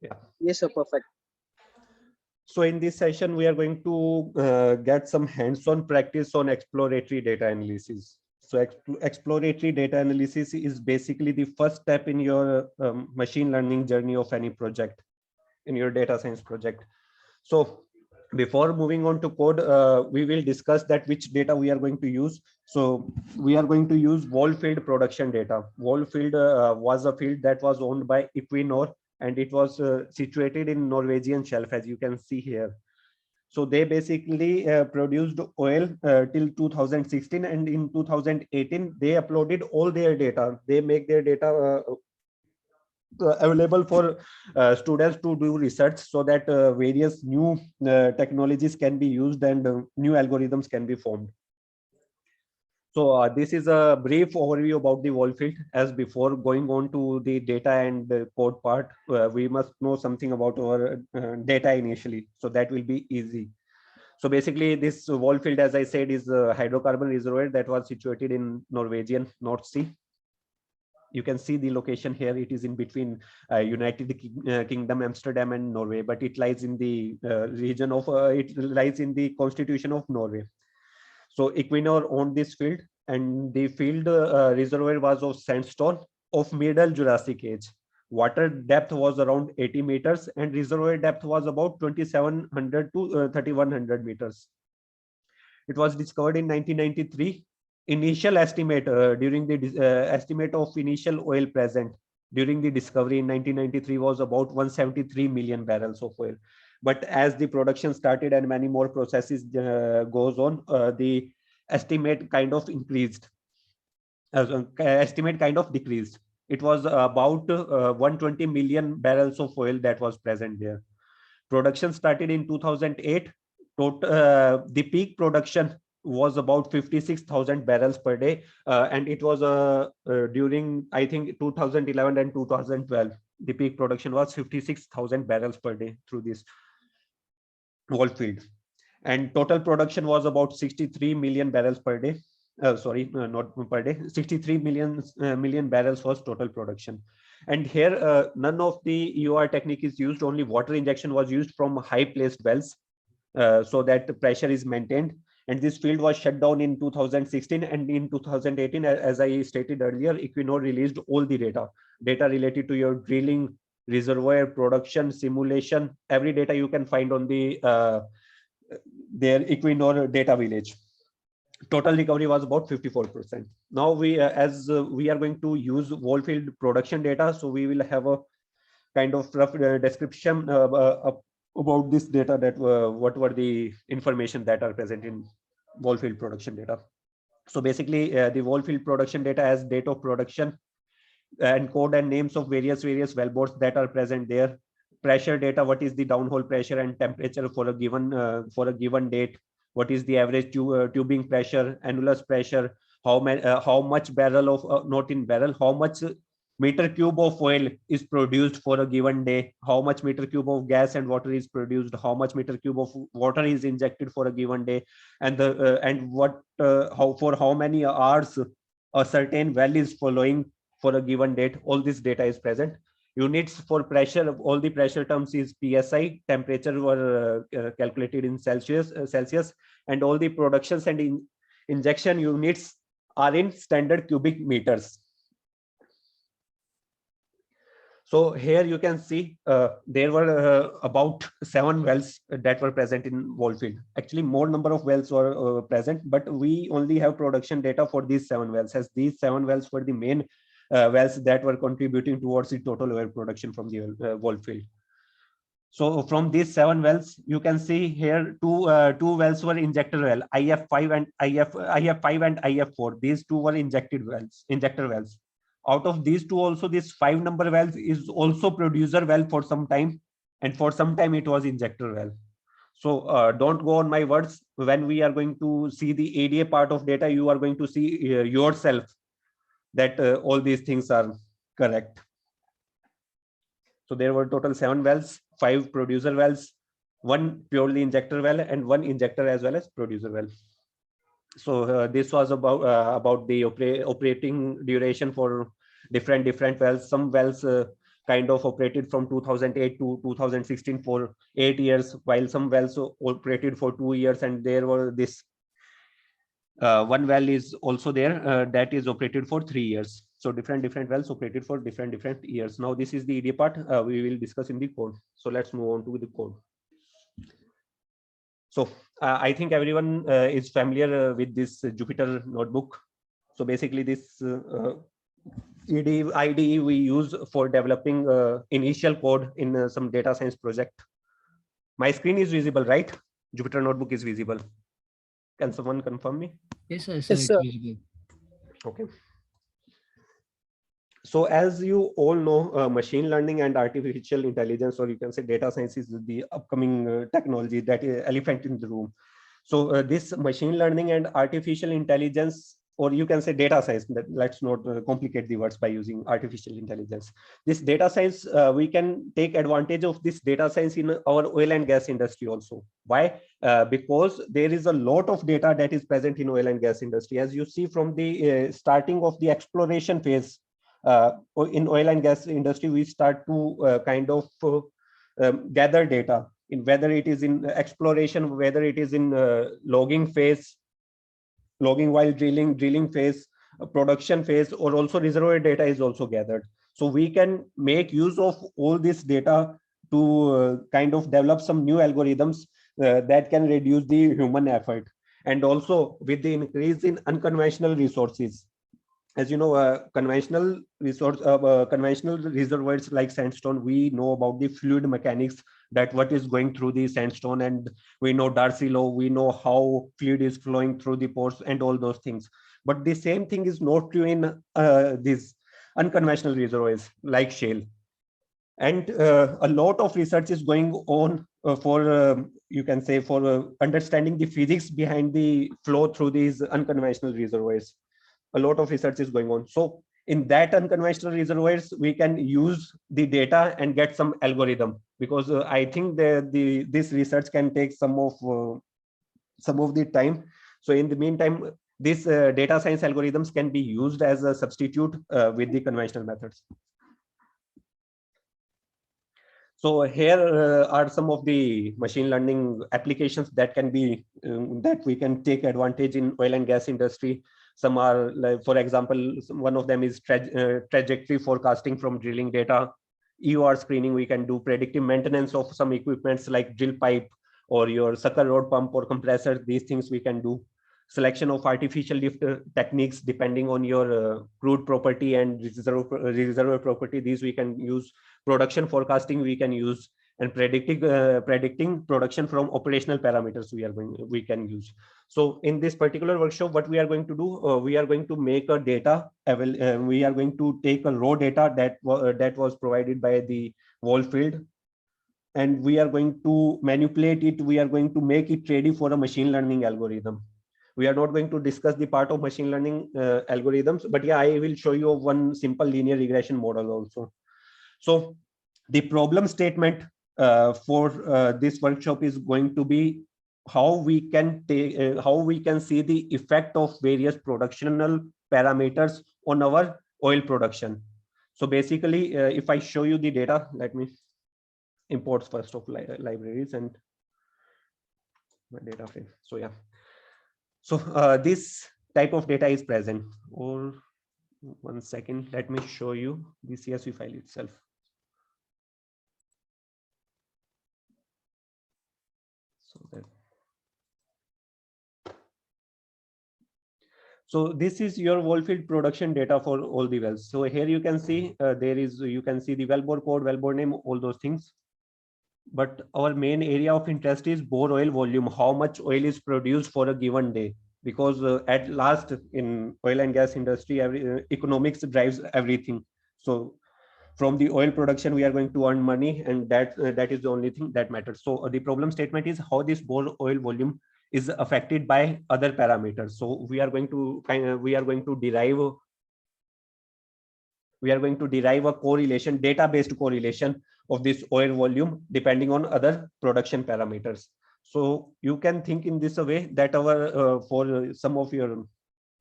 Yeah. Yes, sir. Perfect. So in this session, we are going to get some hands-on practice on exploratory data analysis. So exploratory data analysis is basically the first step in your machine learning journey of any project, in your data science project. So before moving on to code, we will discuss that which data we are going to use. So we are going to use Volve field production data. Volve field was a field that was owned by Equinor, and it was situated in Norwegian shelf, as you can see here. So they basically produced oil till 2016, and in 2018 they uploaded all their data. They make their data available for students to do research, so that various new technologies can be used, and new algorithms can be formed. So this is a brief overview about the Volve field. As before going on to the data and the code part, we must know something about our data initially, so that will be easy. So basically this Volve field, as I said, is a hydrocarbon reservoir that was situated in Norwegian North Sea. You can see the location here. It is in between United Kingdom, Amsterdam, and Norway, but it lies in the region of it lies in the constitution of Norway. So Equinor owned this field, and the field reservoir was of sandstone of middle Jurassic age. Water depth was around 80 meters, and reservoir depth was about 2700 to 3100 meters. It was discovered in 1993. Initial estimate during the estimate of initial oil present during the discovery in 1993 was about 173 million barrels of oil. But as the production started and many more processes goes on, the estimate kind of increased. Estimate kind of decreased. It was about 120 million barrels of oil that was present there. Production started in 2008. The peak production was about 56,000 barrels per day, and it was during, I think, 2011 and 2012. The peak production was 56,000 barrels per day through this Volve field, and total production was about 63 million barrels per day. Sorry, not per day. 63 million barrels was total production. And here, none of the EOR technique is used. Only water injection was used from high placed wells, so that the pressure is maintained. And this field was shut down in 2016, and in 2018, as I stated earlier, Equinor released all the data related to your drilling, reservoir, production, simulation, every data you can find on the their Equinor data village. Total recovery was about 54%. Now we we are going to use Volve field production data, so we will have a kind of rough description about this data, that what were the information that are present in Volve field production data. So basically the Volve field production data has date of production and code and names of various wellbores that are present there. Pressure data, what is the downhole pressure and temperature for a given date. What is the average tubing pressure, annulus pressure, how much barrel of not in barrel, how much meter cube of oil is produced for a given day, how much meter cube of gas and water is produced, how much meter cube of water is injected for a given day, and the and what how for how many hours a certain well is following for a given date. All this data is present. Units for pressure, all the pressure terms is PSI. Temperature were calculated in Celsius, and all the productions and injection units are in standard cubic meters. So here you can see there were about 7 wells that were present in Volve field. Actually, more number of wells were present, but we only have production data for these 7 wells, as these 7 wells were the main wells that were contributing towards the total oil production from the Volve field. So from these 7 wells, you can see here two wells were injector well, IF5 and IF5 and IF4. These two were injector wells. Out of these two, also this 5 number wells is also producer well for some time, and for some time it was injector well. So don't go on my words. When we are going to see the ADA part of data, you are going to see yourself that all these things are correct. So there were total 7 wells, 5 producer wells, 1 purely injector well, and 1 injector as well as producer well. So this was about the operating duration for different wells. Some wells kind of operated from 2008 to 2016 for 8 years, while some wells operated for 2 years, and there were this one well is also there that is operated for 3 years. So different wells operated for different years. Now this is the EDA part we will discuss in the code. So let's move on to the code. So I think everyone is familiar with this Jupyter notebook. So basically this IDE we use for developing initial code in some data science project. My screen is visible, right? Jupyter notebook is visible. Can someone confirm me? Yes, sir. Yes, It's sir. visible. Okay. So as you all know, machine learning and artificial intelligence, or you can say data science, is the upcoming technology, that is elephant in the room. So this machine learning and artificial intelligence, or you can say data science, let's not complicate the words by using artificial intelligence. This data science, we can take advantage of this data science in our oil and gas industry also. Why? Because there is a lot of data that is present in oil and gas industry. As you see from the starting of the exploration phase, in oil and gas industry, we start to kind of gather data, in whether it is in exploration, whether it is in logging phase, logging while drilling phase, production phase, or also reservoir data is also gathered. So we can make use of all this data to kind of develop some new algorithms that can reduce the human effort. And also with the increase in unconventional resources, as you know, conventional reservoirs like sandstone, we know about the fluid mechanics, that what is going through the sandstone, and we know Darcy law, we know how fluid is flowing through the pores and all those things. But the same thing is not true in these unconventional reservoirs like shale. And a lot of research is going on for you can say for understanding the physics behind the flow through these unconventional reservoirs. A lot of research is going on. So in that unconventional reservoirs, we can use the data and get some algorithm, because I think this research can take some of the time. So in the meantime, these data science algorithms can be used as a substitute with the conventional methods. So here are some of the machine learning applications that can be that we can take advantage in oil and gas industry. Some are, like, for example, one of them is trajectory forecasting from drilling data. EOR screening, we can do predictive maintenance of some equipments like drill pipe or your sucker rod pump or compressor. These things we can do. Selection of artificial lift techniques depending on your crude property and reservoir property. These we can use. Production forecasting we can use, and predicting production from operational parameters we can use. So in this particular workshop, what we are going to do, we are going to make a data. We are going to take a raw data that was provided by the Volve field, and we are going to manipulate it. We are going to make it ready for a machine learning algorithm. We are not going to discuss the part of machine learning algorithms, but yeah, I will show you one simple linear regression model also. So the problem statement for this workshop is going to be how we can see the effect of various productional parameters on our oil production. So basically, if I show you the data, let me import first of libraries and my data frame. So yeah, so this type of data is present. Or 1 second, let me show you the CSV file itself. So this is your wellfield production data for all the wells. So here you can see you can see the wellbore code, wellbore name, all those things. But our main area of interest is bore oil volume, how much oil is produced for a given day. Because at last in oil and gas industry, economics drives everything. So from the oil production, we are going to earn money, and that is the only thing that matters. So the problem statement is how this bore oil volume is affected by other parameters. So we are going to derive a correlation, data-based correlation of this oil volume depending on other production parameters. So you can think in this way that our for some of your,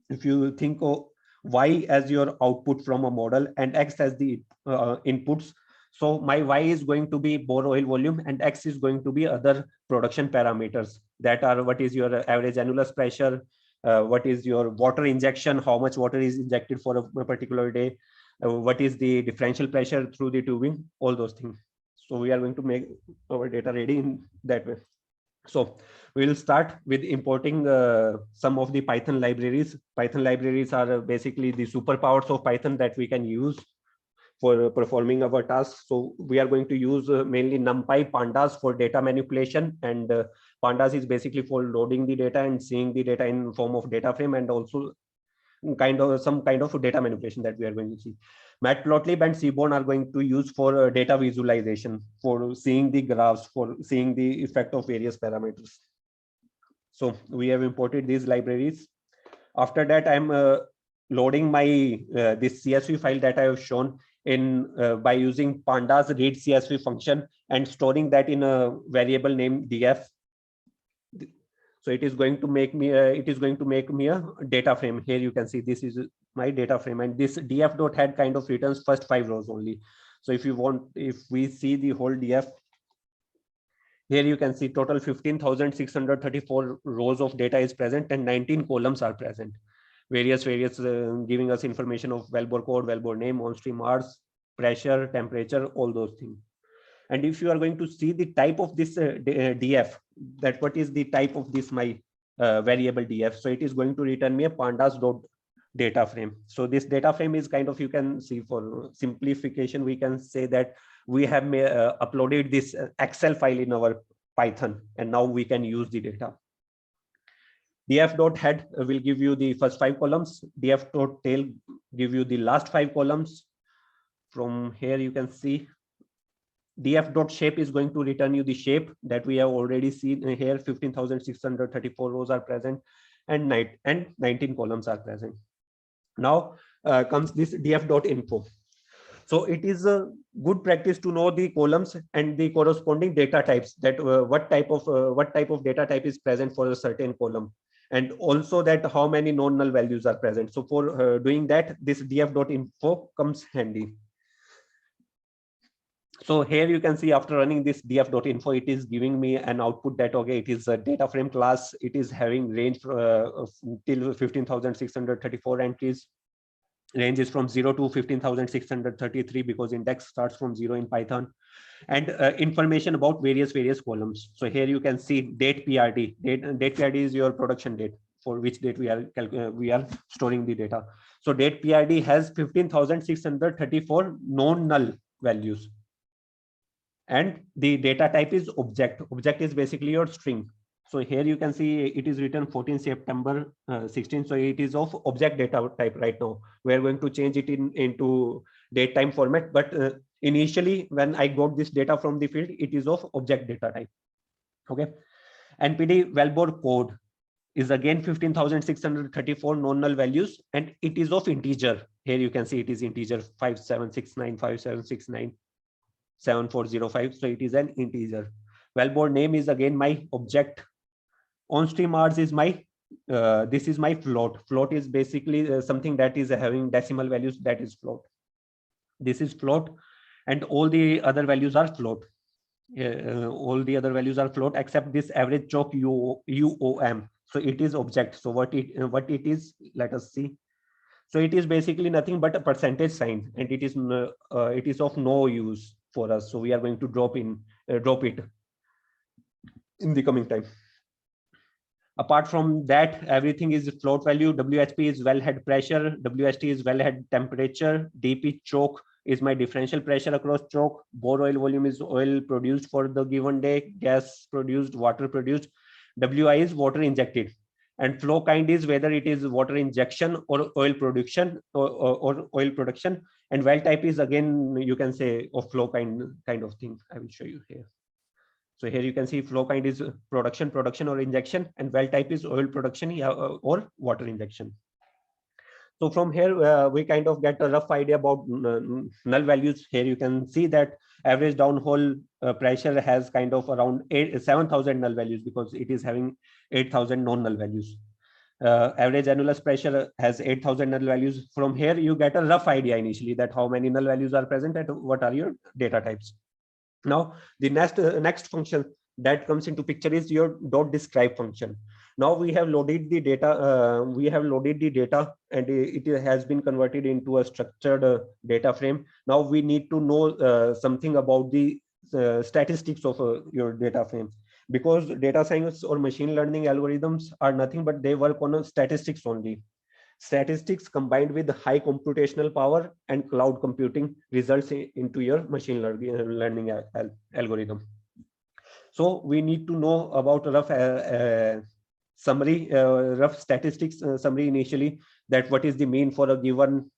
if you think of y as your output from a model and x as the inputs, So my Y is going to be bore oil volume and X is going to be other production parameters that are what is your average annulus pressure, what is your water injection, how much water is injected for a particular day, what is the differential pressure through the tubing, all those things. So we are going to make our data ready in that way. So we will start with importing some of the Python libraries. Python libraries are basically the superpowers of Python that we can use for performing our tasks. So we are going to use mainly NumPy, Pandas for data manipulation, and Pandas is basically for loading the data and seeing the data in form of data frame, and also some kind of data manipulation that we are going to see. Matplotlib and Seaborn are going to use for data visualization, for seeing the graphs, for seeing the effect of various parameters. So we have imported these libraries. After that, I'm loading my this CSV file that I have shown in by using pandas read CSV function and storing that in a variable named df. So it is going to make me a data frame. Here you can see this is my data frame, and this df dot head kind of returns first 5 rows only. So if we see the whole df, here you can see total 15,634 rows of data is present and 19 columns are present. Various giving us information of wellbore code, wellbore name, on-stream hours, pressure, temperature, all those things. And if you are going to see the type of this df, that what is the type of this my variable df, so it is going to return me a pandas dot data frame. So this data frame is kind of, you can see, for simplification we can say that we have uploaded this Excel file in our Python, and now we can use the data. df.head will give you the first 5 columns. df.tail give you the last 5 columns. From here you can see df.shape is going to return you the shape that we have already seen here. 15,634 rows are present and 19 columns are present. Now comes this df.info. So it is a good practice to know the columns and the corresponding data types, that what type of data type is present for a certain column, and also that how many non-null values are present. So for doing that, this df.info comes handy. So here you can see, after running this df.info, it is giving me an output that, okay, it is a data frame class. It is having range till 15,634 entries. Range is from 0 to 15,633 because index starts from 0 in Python, and information about various columns. So here you can see date PRD. Date PRD is your production date, for which date we are storing the data. So date PRD has 15,634 non-null values, and the data type is object. Object is basically your string. So here you can see it is written 14 September 16. So it is of object data type right now. We are going to change it into date time format. But initially, when I got this data from the field, it is of object data type. Okay. NPD wellbore code is again 15,634 non-null values, and it is of integer. Here you can see it is integer 5769, 5769, 7405. So it is an integer. Wellbore name is again my object. On-stream hours is my this is my float. Float is basically something that is having decimal values, that is float. This is float, and all the other values are float. All the other values are float except this average choke UOM. So it is object. So what it is, let us see. So it is basically nothing but a percentage sign, and it is of no use for us. So we are going to drop it in the coming time. Apart from that, everything is float value. WHP is wellhead pressure. WHT is wellhead temperature. DP choke is my differential pressure across choke. Bore oil volume is oil produced for the given day. Gas produced, water produced. WI is water injected. And flow kind is whether it is water injection or oil production or oil production. And well type is, again, you can say of flow kind of thing. I will show you here. So here you can see flow kind is production or injection, and well type is oil production or water injection. So from here, we kind of get a rough idea about null values. Here you can see that average downhole pressure has kind of around 7,000 null values because it is having 8,000 non-null values. Average annulus pressure has 8,000 null values. From here, you get a rough idea initially that how many null values are present and what are your data types. Now, the next function that comes into picture is your dot describe function. Now we have loaded the data. And it has been converted into a structured data frame. Now we need to know something about the statistics of your data frame, because data science or machine learning algorithms are nothing but they work on statistics only. Statistics combined with high computational power and cloud computing results into your machine learning algorithm. So we need to know about rough summary, rough statistics summary initially, that what is the mean for a given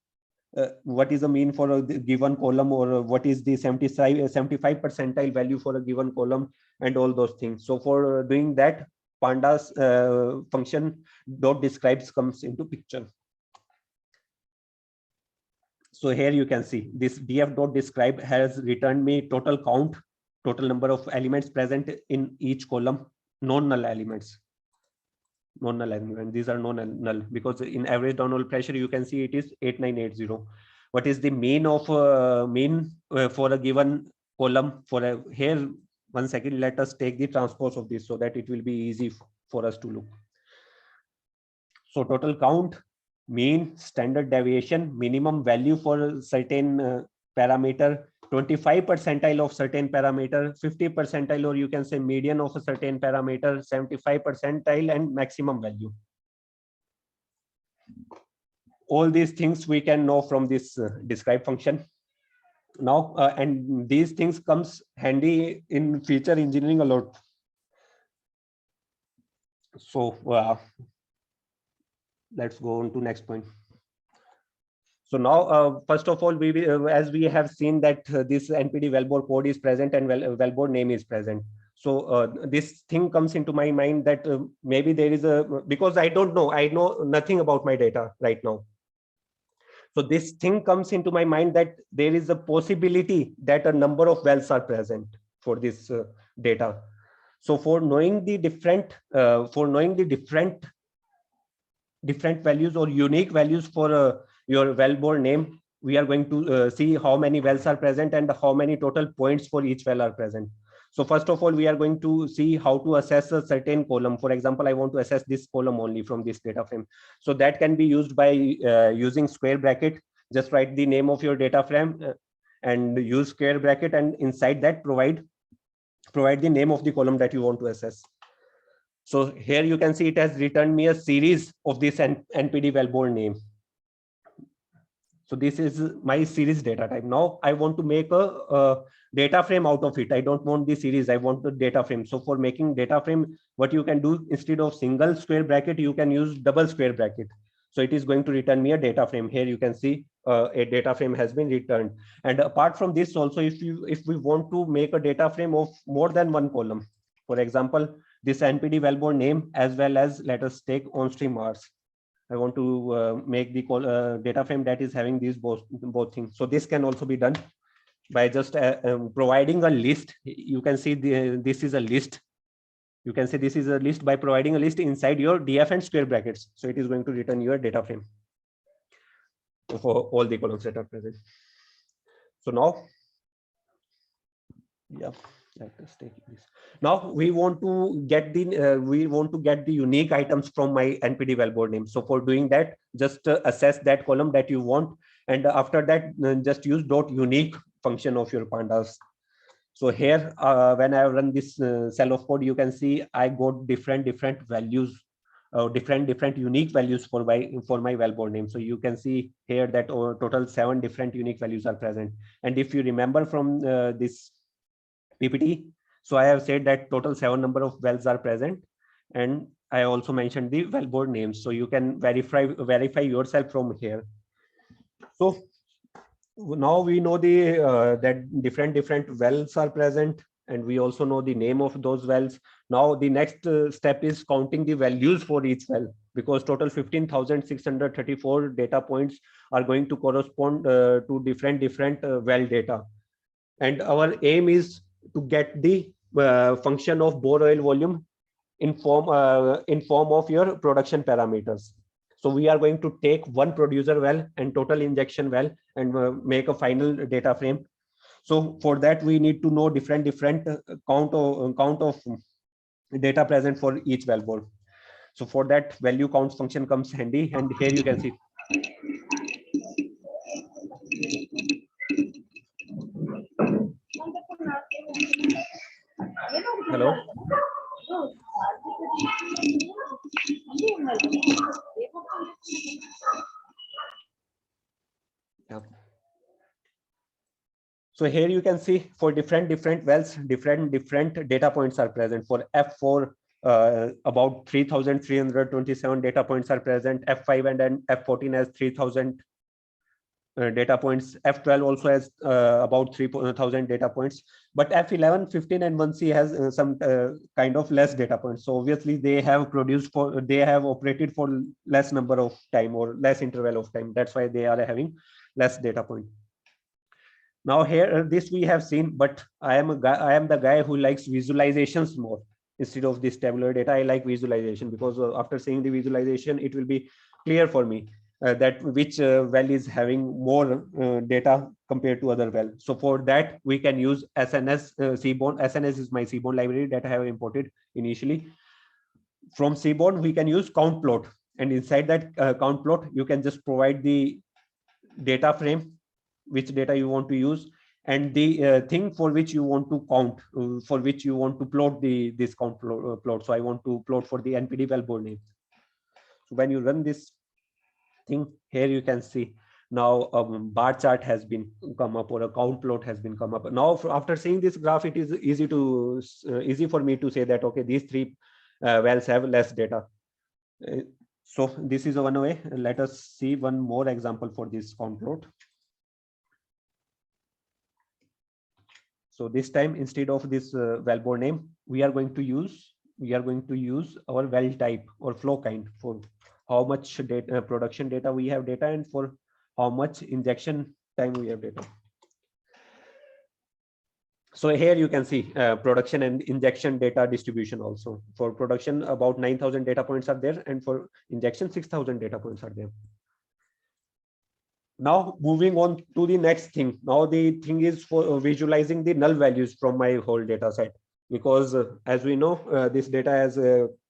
what is the mean for a given column, or what is the 75 percentile value for a given column, and all those things. So for doing that, pandas function dot describes comes into picture. So here you can see this df dot describe has returned me total count, total number of elements present in each column, non-null elements. Non-null element. These are non-null because in average downhole pressure you can see it is 8980. What is the mean of for a given column? Here, 1 second, let us take the transpose of this so that it will be easy for us to look. So total count, mean, standard deviation, minimum value for a certain parameter, 25 percentile of certain parameter, 50 percentile, or you can say median of a certain parameter, 75 percentile, and maximum value. All these things we can know from this describe function. Now, and these things comes handy in feature engineering a lot. So let's go on to next point. So now, first of all, as we have seen that this NPD wellbore code is present and wellbore name is present. So this thing comes into my mind that maybe there is because I don't know, I know nothing about my data right now. So this thing comes into my mind that there is a possibility that a number of wells are present for this data. So for knowing the different values or unique values for your wellbore name, we are going to see how many wells are present and how many total points for each well are present. So first of all, we are going to see how to assess a certain column. For example, I want to assess this column only from this data frame. So that can be used by using square bracket. Just write the name of your data frame and use square bracket, and inside that provide the name of the column that you want to assess. So here you can see it has returned me a series of this NPD wellbore name. So this is my series data type. Now I want to make a data frame out of it. I don't want the series, I want the data frame. So for making data frame, what you can do, instead of single square bracket, you can use double square bracket. So it is going to return me a data frame. Here you can see a data frame has been returned. And apart from this also, if we want to make a data frame of more than one column, for example, this NPD wellbore name, as well as let us take on stream hours. I want to make the data frame that is having these both things. So this can also be done by just providing a list. You can see this is a list. You can say this is a list by providing a list inside your df and square brackets. So it is going to return your data frame for all the columns that are present. So now, yeah. Let us take this. Now we want to get the unique items from my NPD wellbore name. So for doing that, just assess that column that you want, and after that, just use dot unique function of your pandas. So here, when I run this cell of code, you can see I got different values, different unique values for my wellbore name. So you can see here that total 7 different unique values are present. And if you remember from this PPT, so I have said that total 7 number of wells are present, and I also mentioned the wellbore names, so you can verify yourself from here. So now we know the that different wells are present, and we also know the name of those wells. Now the next step is counting the values for each well, because total 15,634 data points are going to correspond to different well data, and our aim is to get the function of bore oil volume in form of your production parameters. So we are going to take one producer well and total injection well and make a final data frame. So for that, we need to know different count of data present for each wellbore. So for that, value counts function comes handy, and here you can see. Hello. Yeah. So here you can see for different wells, different data points are present. For F4, about 3,327 data points are present. F5 and then F14 has 3,000 data points. F12 also has about 3,000 data points. But F11, 15, and 1C has some kind of less data points. So obviously they have operated for less number of time or less interval of time. That's why they are having less data point. Now here, this we have seen, but I am the guy who likes visualizations more. Instead of this tabular data, I like visualization, because after seeing the visualization, it will be clear for me that which well is having more data compared to other well. So for that, we can use SNS Seaborn. SNS is my Seaborn library that I have imported initially. From Seaborn, we can use count plot, and inside that count plot, you can just provide the data frame, which data you want to use, and the thing for which you want to count, for which you want to plot this count plot. So I want to plot for the NPD wellbore name. So when you run this thing, here you can see now bar chart has been come up, or a count plot has been come up. Now after seeing this graph, it is easy for me to say that okay, these three wells have less data. So this is one way. Let us see one more example for this count plot. So this time, instead of this wellbore name, we are going to use our well type or flow kind, for how much data, production data we have data, and for how much injection time we have data. So here you can see production and injection data distribution also. For production, about 9,000 data points are there, and for injection, 6,000 data points are there. Now moving on to the next thing. Now the thing is for visualizing the null values from my whole data set, because as we know, this data has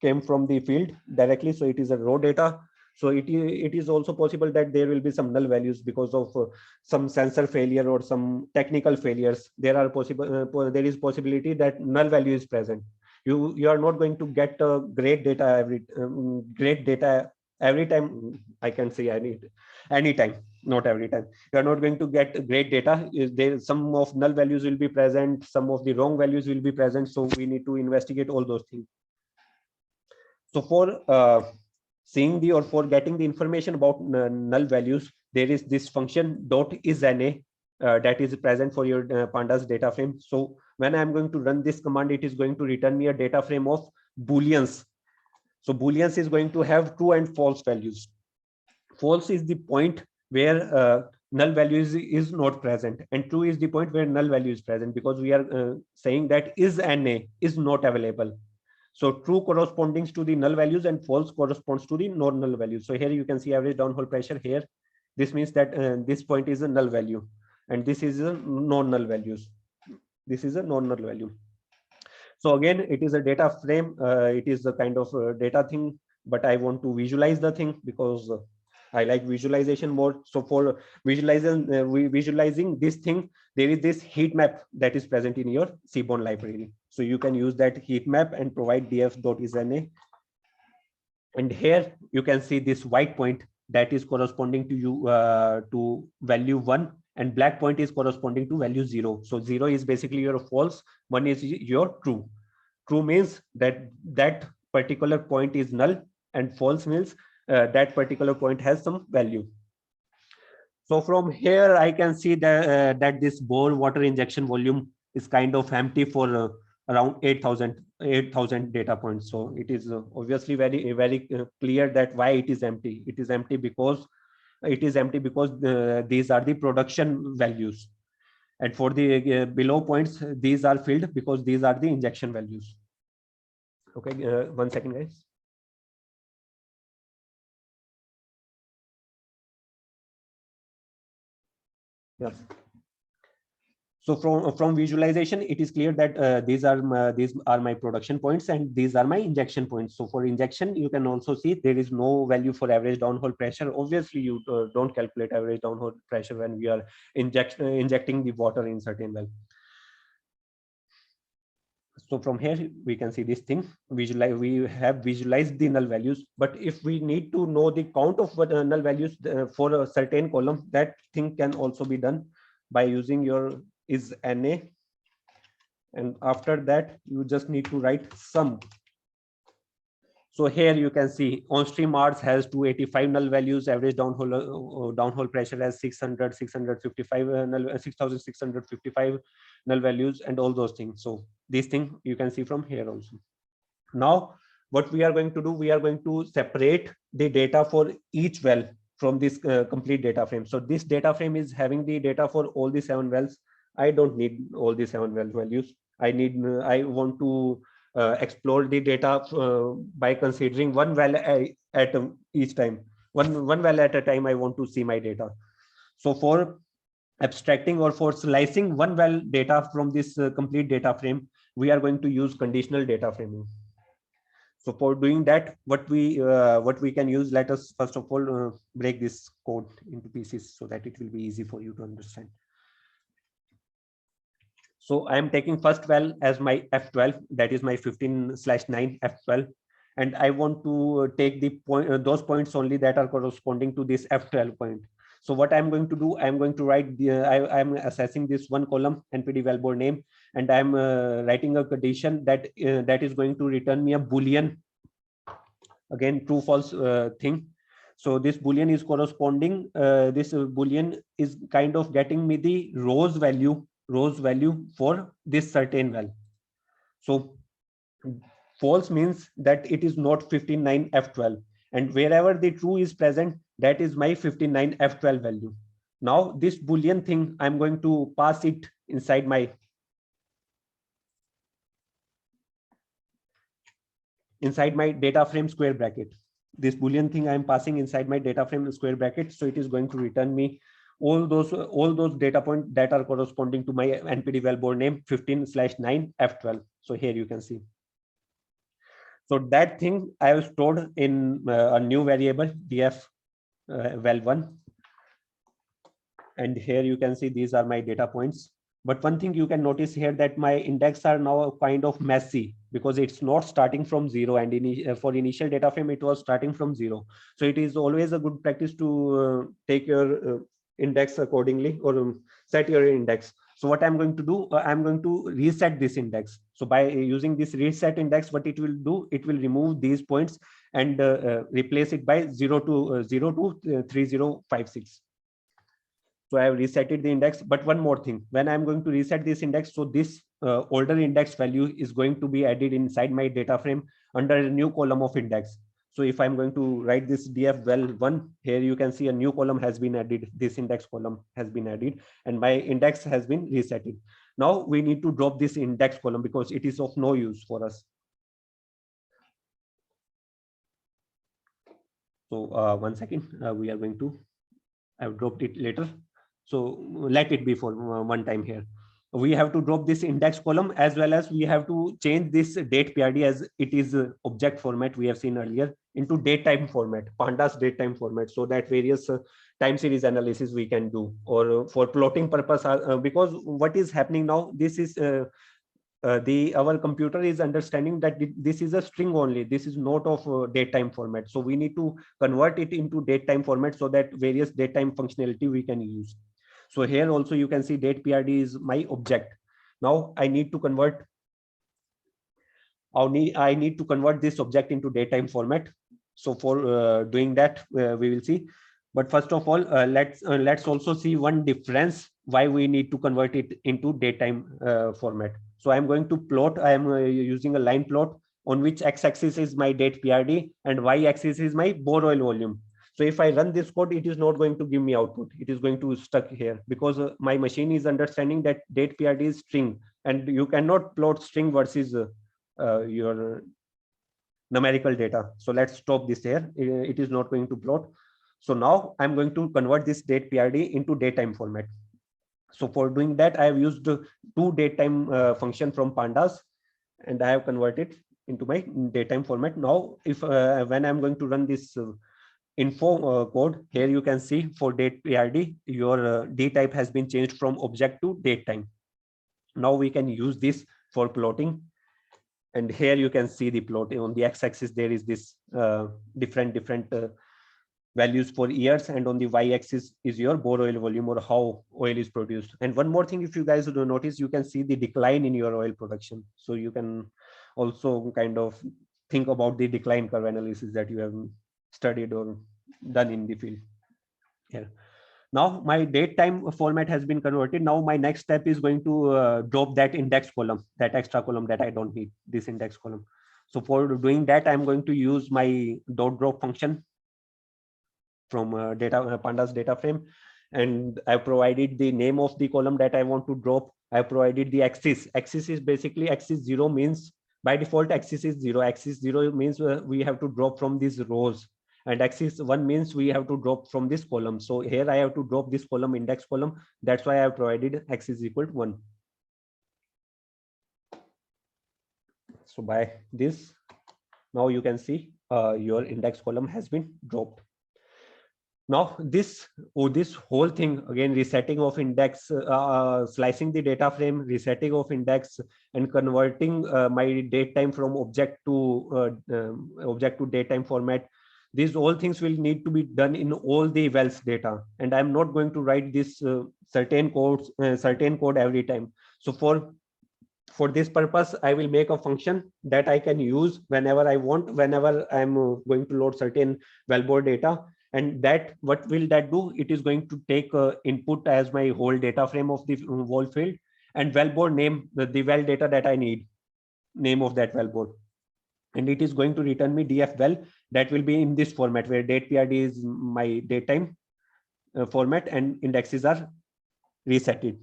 came from the field directly, so it is a raw data. So it is also possible that there will be some null values because of some sensor failure or some technical failures. There is possibility that null value is present. You are not going to get great data every time. I can say anytime, not every time. You are not going to get great data. There some of null values will be present, some of the wrong values will be present. So we need to investigate all those things. So for for getting the information about null values, there is this function .isNA that is present for your pandas data frame. So when I'm going to run this command, it is going to return me a data frame of booleans. So booleans is going to have true and false values. False is the point where null value is not present, and true is the point where null value is present, because we are saying that isNA is not available. So true corresponds to the null values and false corresponds to the non-null values. So here you can see average downhole pressure here. This means that this point is a null value, and this is a non-null values. This is a non-null value. So again, it is a data frame. It is a kind of data thing, but I want to visualize the thing because I like visualization more. So for visualizing this thing, there is this heat map that is present in your Seaborn library. So you can use that heat map and provide df.isNA. And here you can see this white point that is corresponding to you to value 1, and black point is corresponding to value 0. So 0 is basically your false, 1 is your true. True means that that particular point is null, and false means that particular point has some value. So from here, I can see that, that this bore water injection volume is kind of empty for around 8,000 data points. So it is obviously very clear that why it is empty. It is empty because these are the production values. And for the below points, these are filled because these are the injection values. Okay, 1 second, guys. Yeah. So from visualization, it is clear that these are my production points and these are my injection points. So for injection, you can also see there is no value for average downhole pressure. Obviously, you don't calculate average downhole pressure when we are injecting the water in certain well. So from here we can see this thing visualize. We have visualized the null values, but if we need to know the count of null values for a certain column, that thing can also be done by using your is na, and after that you just need to write sum. So here you can see on stream Rs has 285 null values, average downhole pressure has 655 6655 null values, and all those things. So these things you can see from here also. Now what we are going to do, we are going to separate the data for each well from this complete data frame. So this data frame is having the data for all the 7 wells. I don't need all the 7 well values. I want to explore the data by considering one well at each time. One well at a time I want to see my data. So for abstracting or for slicing one well data from this complete data frame, we are going to use conditional data framing. So for doing that, what we can use, let us first of all break this code into pieces so that it will be easy for you to understand. So I am taking first well as my F12, that is my 15/9 F12, and I want to take the point those points only that are corresponding to this F12 point. So what I'm going to do, I'm going to write the I'm assessing this one column NPD wellbore name, and I'm writing a condition that that is going to return me a Boolean, again true false thing. So this Boolean is corresponding, this Boolean is kind of getting me the rows value for this certain well. So false means that it is not 15/9 F12, and wherever the true is present, that is my 15/9 F12 value. Now this Boolean thing, I'm going to pass it inside my data frame square bracket. This Boolean thing I'm passing inside my data frame square bracket, so it is going to return me all those data points that are corresponding to my NPD wellbore name 15/9 F12. So here you can see. So that thing I have stored in a new variable df well1, and here you can see these are my data points. But one thing you can notice here, that my index are now kind of messy because it's not starting from 0, and for initial data frame it was starting from 0. So it is always a good practice to take your index accordingly, or set your index. So what I'm going to do, I'm going to reset this index. So by using this reset index, what it will do, it will remove these points and replace it by 0 to 3056. So I have resetted the index. But one more thing, when I'm going to reset this index, so this older index value is going to be added inside my data frame under a new column of index. So if I'm going to write this df well1, here you can see a new column has been added. This index column has been added and my index has been resetted. Now we need to drop this index column because it is of no use for us. So 1 second, we are going to, I've dropped it later. So let it be for one time here. We have to drop this index column, as well as we have to change this date PRD, as it is object format we have seen earlier, into date time format, pandas date time format, so that various time series analysis we can do, or for plotting purpose, because what is happening now, this is our computer is understanding that this is a string only, this is not of date time format. So we need to convert it into date time format so that various date time functionality we can use. So here also you can see date PRD is my object. Now I need to convert this object into date time format. So for doing that, we will see. But first of all, let's also see one difference why we need to convert it into date time format. So I'm going to plot. I am using a line plot on which x-axis is my date PRD and y-axis is my bore oil volume. So if I run this code, it is not going to give me output. It is going to stuck here because my machine is understanding that date PRD is string, and you cannot plot string versus your numerical data. So let's stop this here. It is not going to plot. So now I'm going to convert this date PRD into datetime format. So for doing that, I have used two datetime function from pandas, and I have converted into my datetime format. Now, if when I'm going to run this info code, here you can see for date PRD, your D type has been changed from object to datetime. Now we can use this for plotting. And here you can see the plot. On the x-axis, there is this different values for years, and on the y-axis is your bore oil volume, or how oil is produced. And one more thing, if you guys do notice, you can see the decline in your oil production. So you can also kind of think about the decline curve analysis that you have studied or done in the field here. Now my date time format has been converted. Now my next step is going to drop that index column, that extra column that I don't need, this index column. So for doing that, I'm going to use my dot drop function from pandas data frame, and I provided the name of the column that I want to drop. I provided the axis. Axis is basically axis 0 means by default axis is 0. Axis 0 means we have to drop from these rows, and axis 1 means we have to drop from this column. So here I have to drop this column, index column. That's why I have provided axis equal to 1. So by this, now you can see your index column has been dropped. Now this whole thing, again, resetting of index, slicing the data frame, resetting of index, and converting my date time from object to datetime format. These all things will need to be done in all the wells data, and I'm not going to write this certain code every time. So for this purpose, I will make a function that I can use whenever I want, whenever I'm going to load certain wellbore data. And that, what will that do? It is going to take input as my whole data frame of the Volve field, and wellbore name, the well data that I need, name of that wellbore. And it is going to return me df well, that will be in this format where date PRD is my datetime format and indexes are resetted.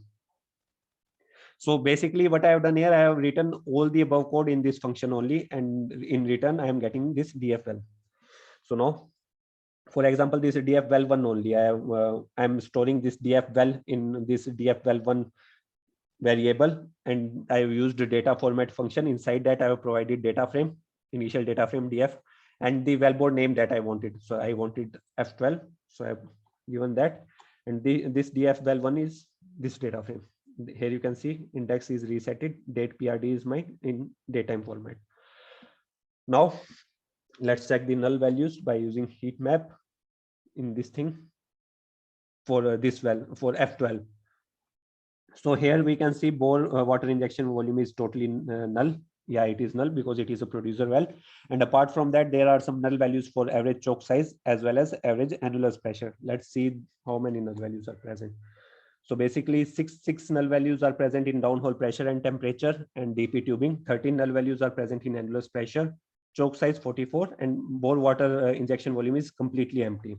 So basically what I have done here, I have written all the above code in this function only, and in return I am getting this df well. So now, for example, this df well 1 only, I'm storing this df well in this df well 1 variable, and I have used the data format function. Inside that I have provided data frame, initial data frame df, and the wellbore name that I wanted. So I wanted f12, so I have given that, and this df well 1 is this data frame. Here you can see index is resetted, date PRD is my in datetime format. Now let's check the null values by using heat map in this thing for this well, for f12. So here we can see bore water injection volume is totally null. Yeah, it is null because it is a producer well. And apart from that, there are some null values for average choke size as well as average annulus pressure. Let's see how many null values are present. So basically six null values are present in downhole pressure and temperature and DP tubing. 13 null values are present in annulus pressure, choke size 44, and bore water injection volume is completely empty.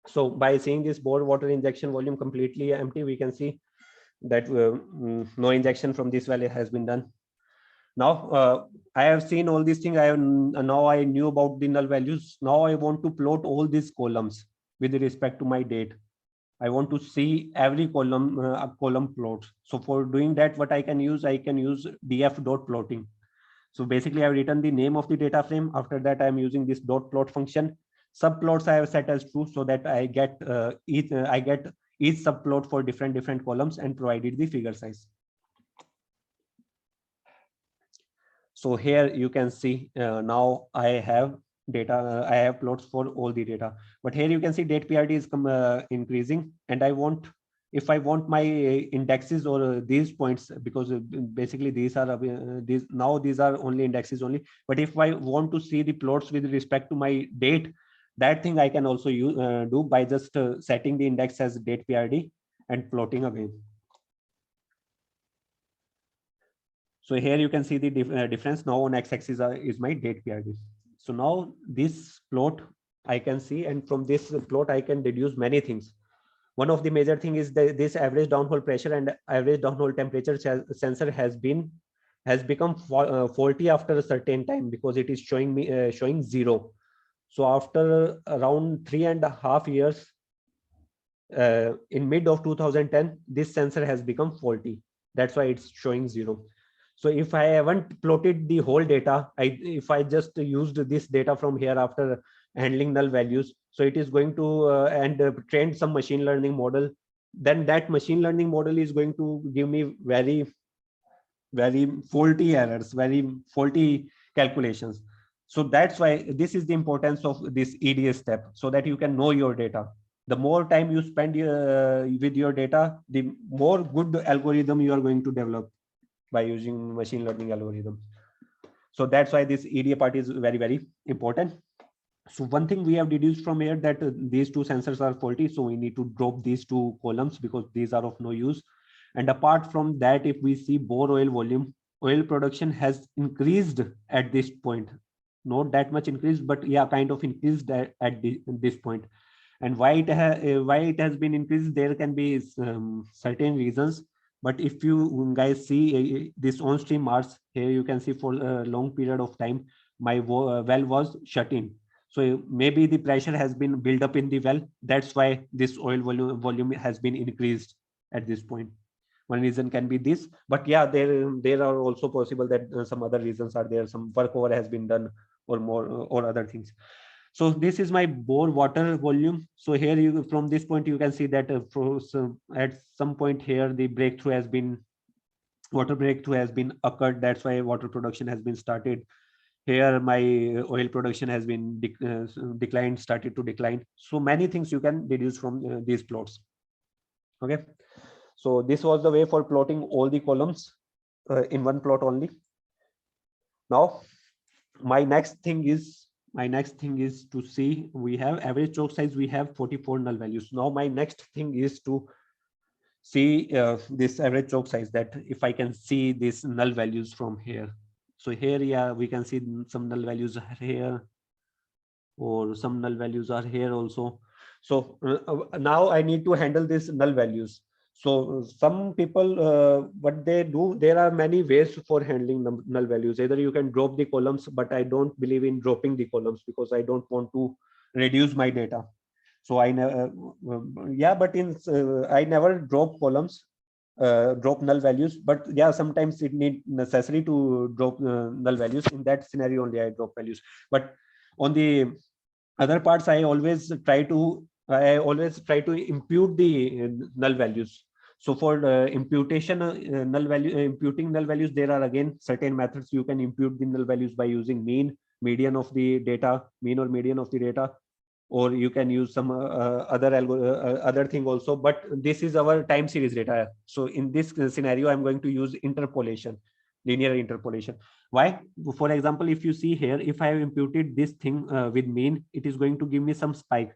So by seeing this bore water injection volume completely empty, we can see that no injection from this well has been done. Now I have seen all these things. Now I knew about the null values. Now I want to plot all these columns with respect to my date. I want to see every column column plots. So for doing that, what I can use df dot plotting. So basically I've written the name of the data frame. After that, I'm using this dot plot function. Subplots I have set as true, so that I get each subplot for different columns and provided the figure size. So here you can see now I have data, I have plots for all the data, but here you can see date PRD is increasing, and if I want my indexes or these points, because basically these are these are only indexes only, but if I want to see the plots with respect to my date, that thing I can also do by just setting the index as date PRD and plotting again. So here you can see the difference. Now on x-axis is my date PRD. So now this plot I can see, and from this plot I can deduce many things. One of the major thing is that this average downhole pressure and average downhole temperature sensor has been has become faulty after a certain time, because it is showing me showing 0. So after around 3.5 years, in mid of 2010, this sensor has become faulty. That's why it's showing 0. So if I haven't plotted the whole data, if I just used this data from here after handling null values, so it is going to and trained some machine learning model, then that machine learning model is going to give me very faulty errors, very faulty calculations. So that's why this is the importance of this EDA step, so that you can know your data. The more time you spend with your data, the more good algorithm you are going to develop by using machine learning algorithms. So that's why this EDA part is very, very important. So one thing we have deduced from here, that these two sensors are faulty, so we need to drop these two columns because these are of no use. And apart from that, if we see bore oil volume, oil production has increased at this point. Not that much increased, but yeah, kind of increased at this point. And why it has been increased, there can be certain reasons. But if you guys see this on stream Mars, here you can see for a long period of time, my well was shut in. So maybe the pressure has been built up in the well. That's why this oil volume has been increased at this point. One reason can be this, but yeah, there are also possible that some other reasons are there. Some workover has been done, or more, or other things. So this is my bore water volume. So here you, from this point, you can see that at some point here the breakthrough has been, water breakthrough has been occurred. That's why water production has been started. Here my oil production has been declined, started to decline. So many things you can deduce from these plots. Okay, so this was the way for plotting all the columns in one plot only. Now my next thing is to see, we have average choke size, we have 44 null values. Now my next thing is to see this average choke size, that if I can see these null values from here. So here, yeah, we can see some null values are here, or some null values are here also. So now I need to handle these null values. So some people, what they do, there are many ways for handling null values. Either you can drop the columns, but I don't believe in dropping the columns because I don't want to reduce my data. So I never, yeah, but I never drop columns, drop null values, but yeah, sometimes it need necessary to drop null values. In that scenario only I drop values. But on the other parts, I always try to impute the null values. So for imputation imputing null values, there are again certain methods. You can impute the null values by using mean, median of the data, mean or median of the data, or you can use some other thing also. But this is our time series data. So in this scenario, I'm going to use interpolation, linear interpolation. Why? For example, if you see here, if I have imputed this thing with mean, it is going to give me some spike.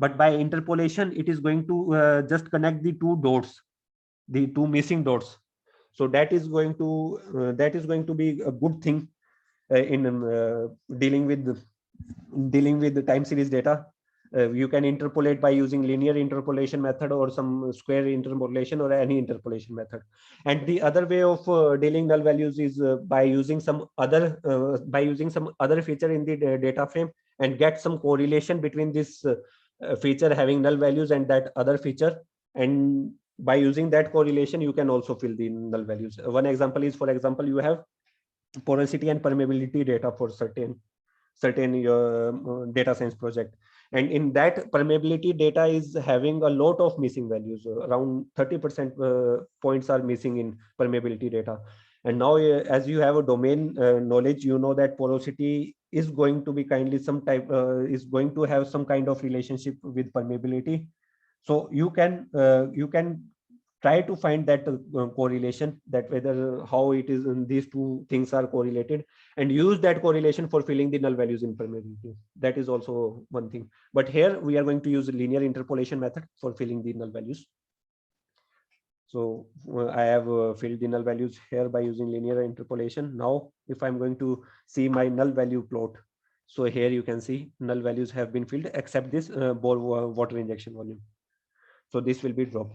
But by interpolation, it is going to just connect the two dots, the two missing dots. So that is going to be a good thing in dealing with the time series data. You can interpolate by using linear interpolation method, or some square interpolation, or any interpolation method. And the other way of dealing null values is by using some other feature in the data frame, and get some correlation between this feature having null values and that other feature. And by using that correlation, you can also fill the null values. One example is, for example, you have porosity and permeability data for certain data science project, and in that permeability data is having a lot of missing values. Around 30% points are missing in permeability data. And now as you have a domain knowledge, you know that porosity is going to be kindly some type is going to have some kind of relationship with permeability. So you can try to find that correlation, that whether how it is these two things are correlated, and use that correlation for filling the null values in permeability. That is also one thing. But here we are going to use linear interpolation method for filling the null values. So I have filled the null values here by using linear interpolation. Now if I'm going to see my null value plot, so here you can see null values have been filled except this bore water injection volume. So this will be dropped.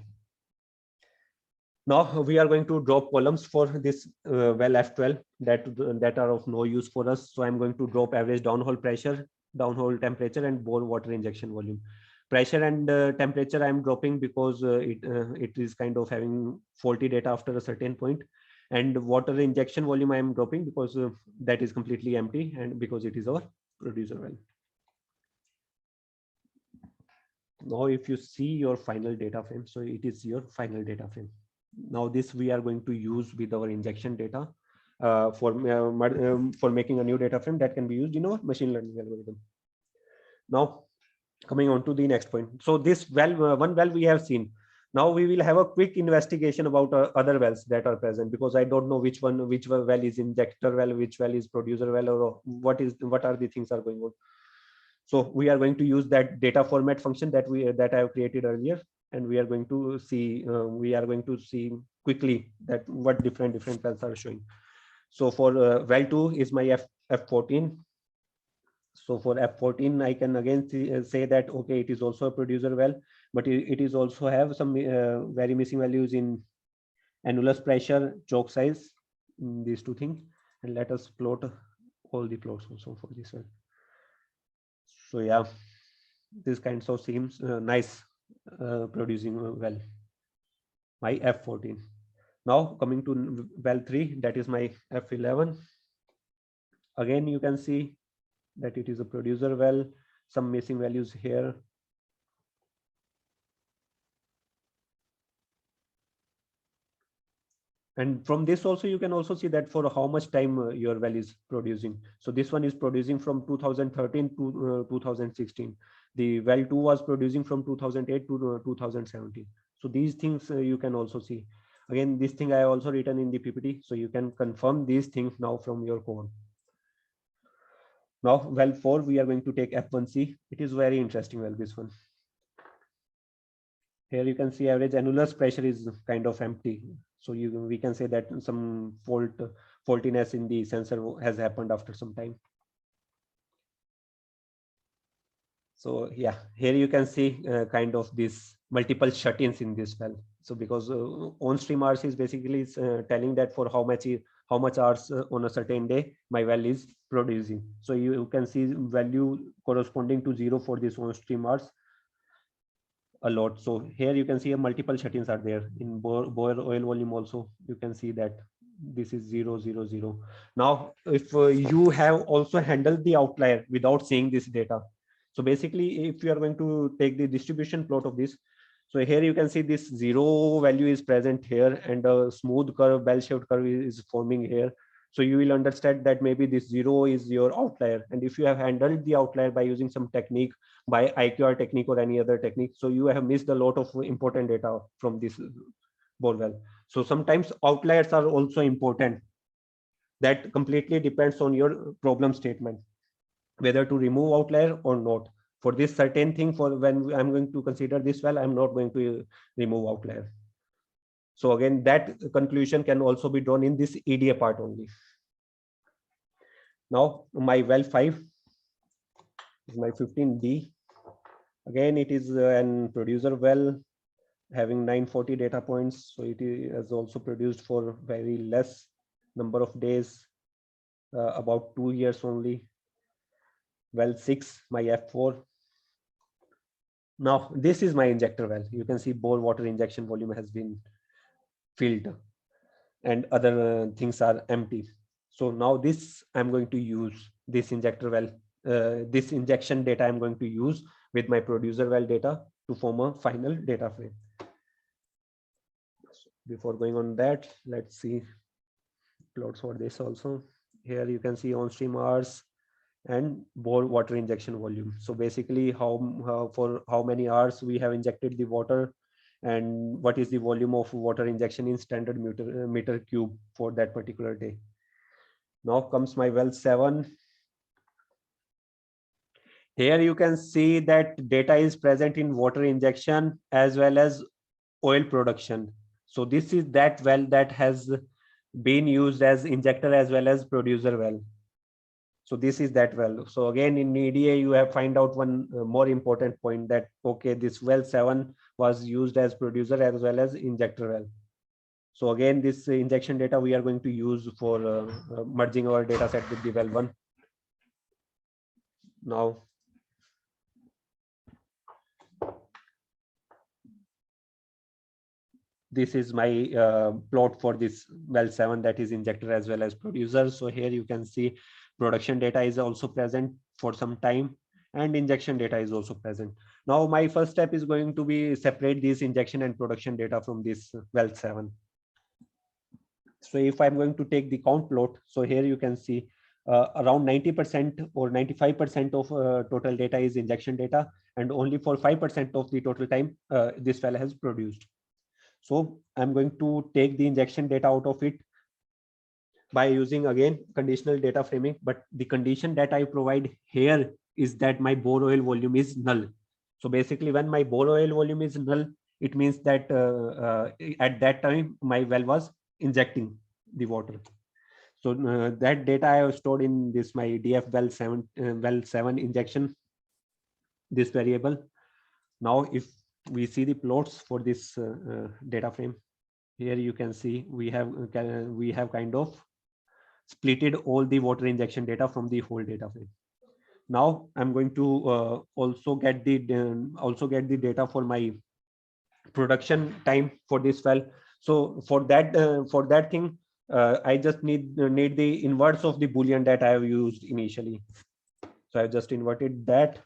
Now we are going to drop columns for this well F12 that are of no use for us. So I'm going to drop average downhole pressure, downhole temperature, and bore water injection volume. Pressure and temperature I'm dropping because it is kind of having faulty data after a certain point. And water injection volume I am dropping because that is completely empty and because it is our producer well. Now if you see your final data frame, so it is your final data frame. Now this we are going to use with our injection data for making a new data frame that can be used in our machine learning algorithm. Now coming on to the next point. So this well, one well we have seen. Now we will have a quick investigation about other wells that are present, because I don't know which well is injector well, which well is producer well, or what are the things are going on. So we are going to use that data format function that I have created earlier, and we are going to see quickly that what different wells are showing. So for well 2 is my F14. So for F14, I can again say that okay, it is also a producer well, but it is also have some very missing values in annulus pressure, choke size, these two things. And let us plot all the plots also for this well. So yeah, this kind of seems nice producing well. My F14. Now coming to well 3, that is my F11. Again, you can see that it is a producer well, some missing values here. And from this also, you can also see that for how much time your well is producing. So this one is producing from 2013 to 2016. The well 2 was producing from 2008 to 2017. So these things you can also see. Again, this thing I also written in the PPT, so you can confirm these things now from your code. Now, well 4, we are going to take F1C. It is very interesting well, this one. Here you can see average annulus pressure is kind of empty. So we can say that some faultiness in the sensor has happened after some time. So yeah, here you can see kind of this multiple shut-ins in this well. So because on-stream hours is basically telling that for how much hours on a certain day my well is producing. So you can see value corresponding to 0 for this on-stream hours a lot. So here you can see a multiple shut-ins are there in boil oil volume also. You can see that this is 0 0 0. Now if you have also handled the outlier without seeing this data, so basically if you are going to take the distribution plot of this, so here you can see this 0 value is present here and a smooth curve, bell-shaped curve is forming here. So you will understand that maybe this 0 is your outlier, and if you have handled the outlier by using some technique, by IQR technique or any other technique, so you have missed a lot of important data from this bore well. So sometimes outliers are also important. That completely depends on your problem statement, whether to remove outlier or not. For this certain thing, for when I'm going to consider this well, I'm not going to remove outlier. So again, that conclusion can also be drawn in this EDA part only. Now my well 5 is my 15D. Again, it is an producer well having 940 data points. So it is also produced for very less number of days, about 2 years only. Well 6, my F4. Now this is my injector well. You can see bore water injection volume has been filled and other things are empty. So now this I'm going to use this injector well, this injection data I'm going to use with my producer well data to form a final data frame. So before going on that, let's see plots for this also. Here you can see on stream hours and bore water injection volume. So basically for how many hours we have injected the water and what is the volume of water injection in standard meter cube for that particular day. Now comes my well 7. Here you can see that data is present in water injection as well as oil production. So this is that well that has been used as injector as well as producer well. So this is that well. So again in EDA you have find out one more important point, that okay, this well 7 was used as producer as well as injector well. So again, this injection data we are going to use for merging our data set with the well one. Now, this is my plot for this well 7, that is injector as well as producer. So here you can see production data is also present for some time, and injection data is also present. Now my first step is going to be separate this injection and production data from this well 7. So if I'm going to take the count plot, so here you can see around 90% or 95% of total data is injection data, and only for 5% of the total time this well has produced. So I'm going to take the injection data out of it by using again conditional data framing, but the condition that I provide here is that my bore oil volume is null. So basically when my bore oil volume is null, it means that at that time my well was injecting the water. So that data I have stored in this my df well 7 injection, this variable. Now if we see the plots for this data frame, here you can see we have kind of splitted all the water injection data from the whole data frame. Now I'm going to also get the data for my production time for this well. So for that thing, I just need the inverse of the boolean that I have used initially. So I just inverted that,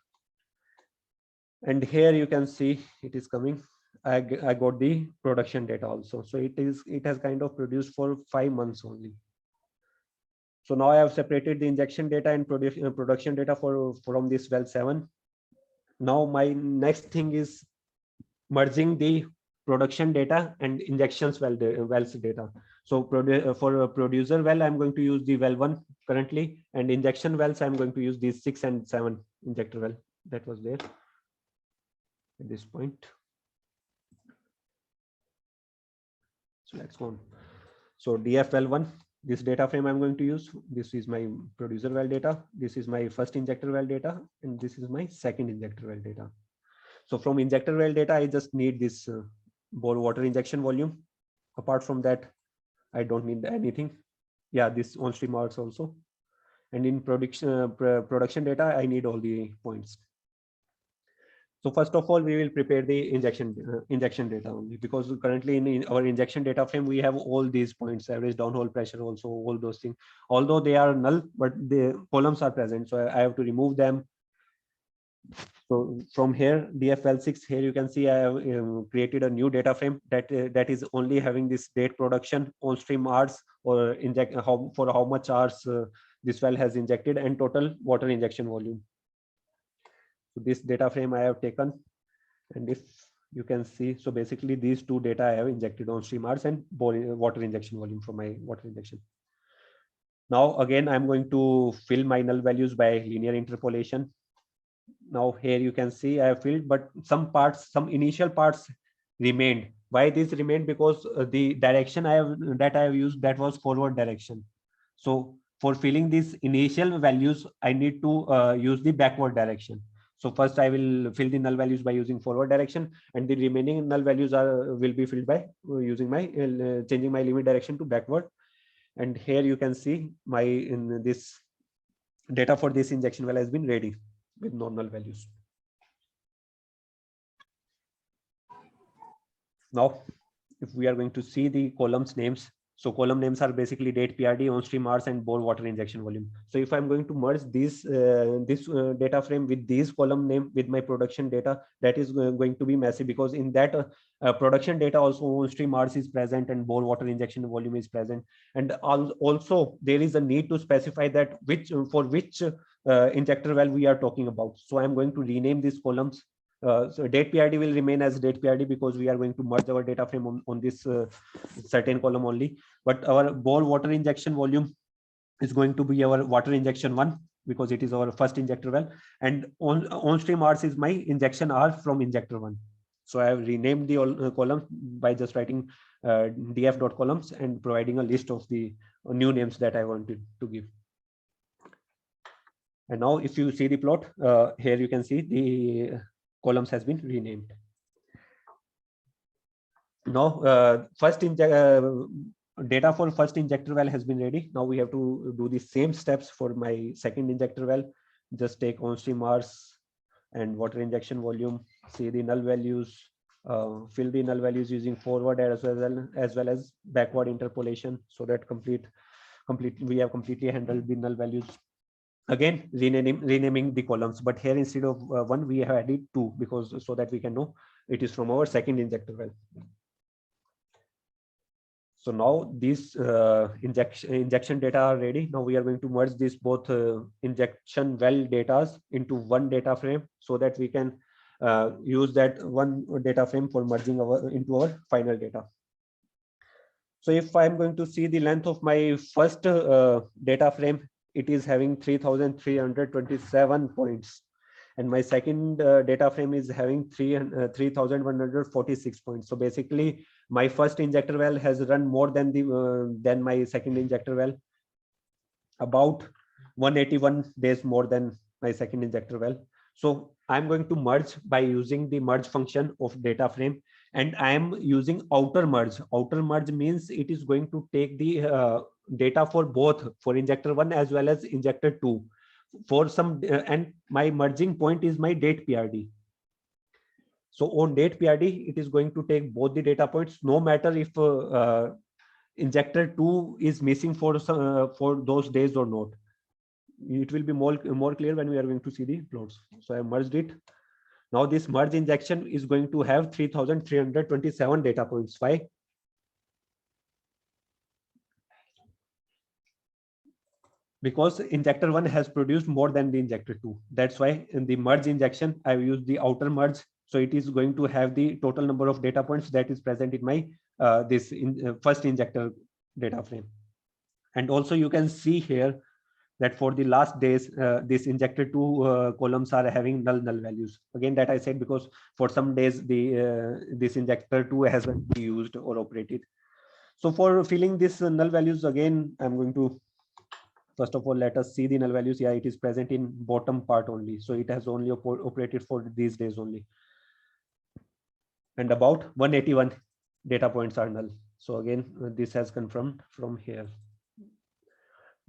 and here you can see it is coming. I got the production data also. So it has kind of produced for 5 months only. So now I have separated the injection data and production data from this well 7. Now my next thing is merging the production data and injections wells data. So for a producer well, I'm going to use the well 1 currently, and injection wells I'm going to use these 6 and 7 injector well that was there at this point. So let's go on. So df well 1, this data frame I'm going to use. This is my producer well data. This is my first injector well data, and this is my second injector well data. So from injector well data, I just need this bore water injection volume. Apart from that, I don't need anything. Yeah, this on stream hours also. And in production data, I need all the points. So first of all, we will prepare the injection data only, because currently in our injection data frame, we have all these points, average downhole pressure, also all those things. Although they are null, but the columns are present. So I have to remove them. So from here, DFL6, here you can see I have created a new data frame that is only having this date production, on stream hours, or for how much hours this well has injected, and total water injection volume. So this data frame I have taken, and if you can see, so basically these two data I have injected, on stream hours and water injection volume from my water injection. Now again, I'm going to fill my null values by linear interpolation. Now here you can see I have filled, but some initial parts remained. Why this remained? Because the direction I have used, that was forward direction. So for filling these initial values, I need to use the backward direction. So first I will fill the null values by using forward direction, and the remaining null values will be filled by using my changing my limit direction to backward. And here you can see this data for this injection well has been ready with no null values. Now, if we are going to see the columns names, so column names are basically date PRD, on stream hours, and bore water injection volume. So if I'm going to merge this data frame with these column name with my production data, that is going to be messy, because in that production data also on stream hours is present and bore water injection volume is present. And also there is a need to specify that for which injector well we are talking about. So I'm going to rename these columns. So date PRD will remain as date PRD, because we are going to merge our data frame on this certain column only. But our bore water injection volume is going to be our water injection 1, because it is our first injector well, and on stream hours is my injection hour from injector 1. So I have renamed the column by just writing df.columns and providing a list of the new names that I wanted to give. And now if you see the plot, here you can see the columns has been renamed. Now data for first injector well has been ready. Now we have to do the same steps for my second injector well. Just take on stream hours and water injection volume, see the null values, fill the null values using forward as well as backward interpolation, so that we have completely handled the null values. Again, renaming the columns, but here instead of one we have added two, because so that we can know it is from our second injector well. So now these injection data are ready. Now we are going to merge these both injection well data into one data frame, so that we can use that one data frame for merging into our final data. So if I'm going to see the length of my first data frame, it is having 3,327 points. And my second data frame is having 3,146 points. So basically, my first injector well has run more than my second injector well, about 181 days more than my second injector well. So I'm going to merge by using the merge function of data frame, and I am using outer merge. Outer merge means it is going to take the data for both, for injector 1 as well as injector 2, for some and my merging point is my date PRD. So on date PRD, it is going to take both the data points, no matter if injector 2 is missing for those days or not. It will be more clear when we are going to see the plots. So I merged it. Now this merge injection is going to have 3,327 data points. Why? Because injector 1 has produced more than the injector 2. That's why in the merge injection, I've used the outer merge. So it is going to have the total number of data points that is present in my first injector data frame. And also you can see here that for the last days, this injector 2 columns are having null values. Again, that I said, because for some days this injector 2 hasn't been used or operated. So for filling this null values, again, I'm going to, first of all, let us see the null values. Yeah, it is present in bottom part only. So it has only operated for these days only. And about 181 data points are null. So again, this has confirmed from here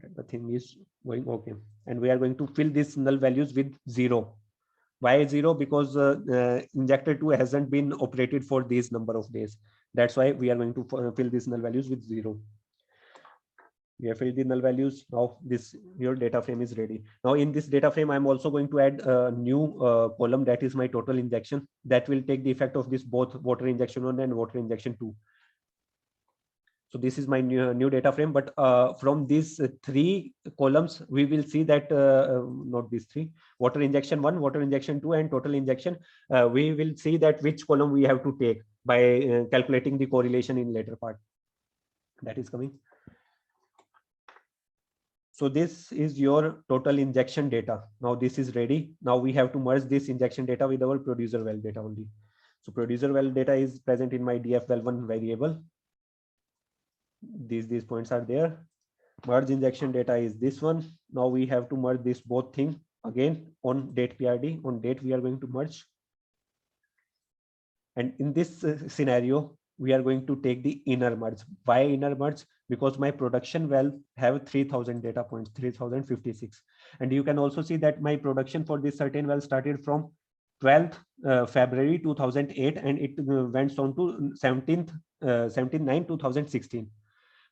that the thing is going okay. And we are going to fill these null values with 0. Why 0? Because injector 2 hasn't been operated for these number of days. That's why we are going to fill these null values with 0. We have filled the null values. Now your data frame is ready. Now in this data frame, I'm also going to add a new column, that is my total injection, that will take the effect of this both water injection 1 and water injection 2. So this is my new data frame, but from these 3 columns, we will see that not these 3, water injection 1, water injection 2, and total injection, we will see that which column we have to take by calculating the correlation in later part. That is coming. So this is your total injection data. Now this is ready. Now we have to merge this injection data with our producer well data only. So producer well data is present in my df well1 variable. These points are there. Merge injection data is this one. Now we have to merge this both thing again on date PRD. On date we are going to merge. And in this scenario, we are going to take the inner merge. Why inner merge? Because my production well have 3,000 data points, 3,056. And you can also see that my production for this certain well started from 12th February 2008, and it went on to 17/9/2016.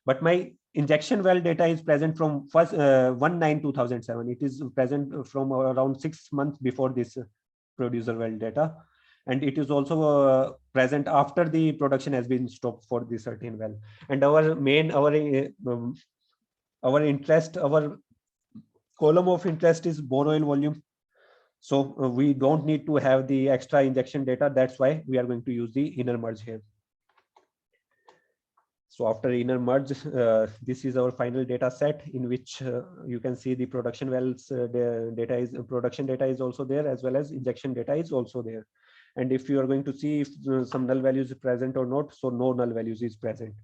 But my injection well data is present from 1/9/2007. It is present from around 6 months before this producer well data. And it is also present after the production has been stopped for the certain well. And our interest, our column of interest is bore oil volume. So we don't need to have the extra injection data. That's why we are going to use the inner merge here. So after inner merge, this is our final data set, in which you can see the production wells, the data is production data is also there, as well as injection data is also there. And if you are going to see if some null values is present or not, so no null values is present.